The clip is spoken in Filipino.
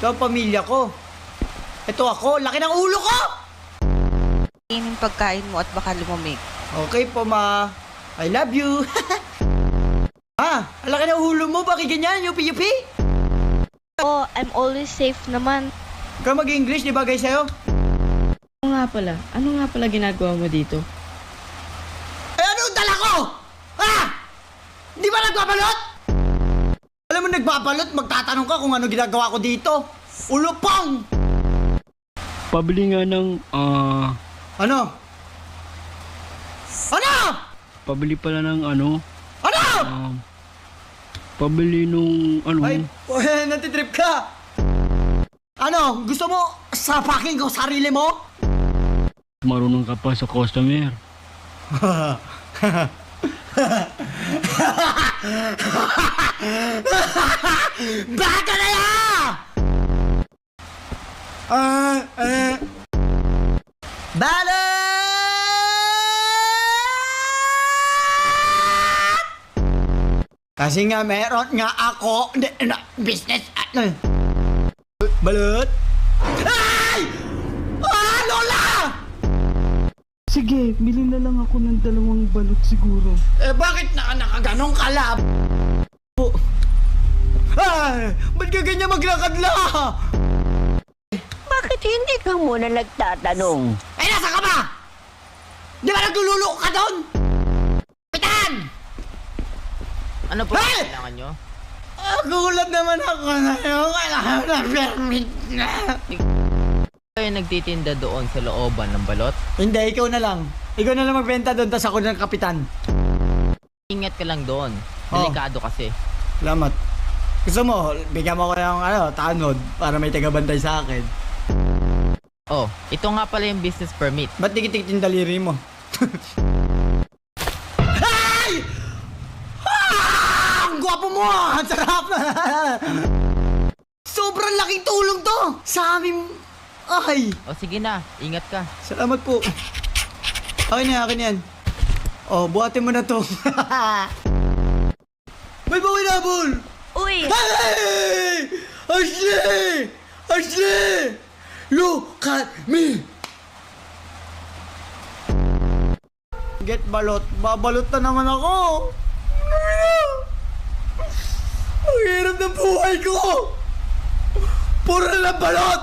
Ito ang pamilya ko. Ito ako, laki ng ulo ko! Kainin pagkain mo at baka lumamig. Okay po, ma. I love you. Ah, ang laki ng ulo mo, bakit ganyan? Yupi-yupi? Oh, I'm always safe naman. Ikaw mag-English, di ba guys sa'yo? Ano nga pala ginagawa mo dito? Eh, ano ang dala ko? Ah! Di ba nagbabalot? Alam mo, nagbabalot, magtatanong ka kung ano ginagawa ko dito. Ulupong! Pabili nga ng, Ano? Ano? pabili pala ng ano, Ano? pabili nung, Ay, natitrip ka. Ano? Gusto mo sapakin ko sarili mo? marunong ka pa sa customer. Baka na yan! Balot! Kasi nga meron nga ako business balot. Ay! Ah, Lola! Sige, bili na lang ako ng 2 balot siguro. Eh, bakit nakaganong ka lang? Ay, ba't ka ganyan maglakad la? Bakit hindi ka muna nagtatanong? Eh, nasa ka ba? Di ba naglululo ka doon? Kapitan! Ano po Hey! kailangan nyo? Gulat naman ako na yung kailangan na permit na. Kayo nagtitinda doon sa looban ng balot? Hindi, ikaw na lang. Ikaw na lang magbenta doon, tas ako ng kapitan. Ingat ka lang doon. Oh. Delikado kasi. Salamat. Gusto mo, bigyan mo ko ng tanod para may tagabantay sa akin. Oh, ito nga pala yung business permit. Ba't dikitik yung daliri mo? Ay! Ah! Ang gwapo mo! Ang sarap! Sobrang laking tulong to! Sa amin... Ay! O sige na, ingat ka. Salamat po. Akin na, akin yan. Oh, buhatin mo na to. May bawinabol! Uy! Hey! Ashley! Ashley! Look at me! Get balot. Babalot na naman ako. Ang hirap ng buhay ko! Puro na lang balot!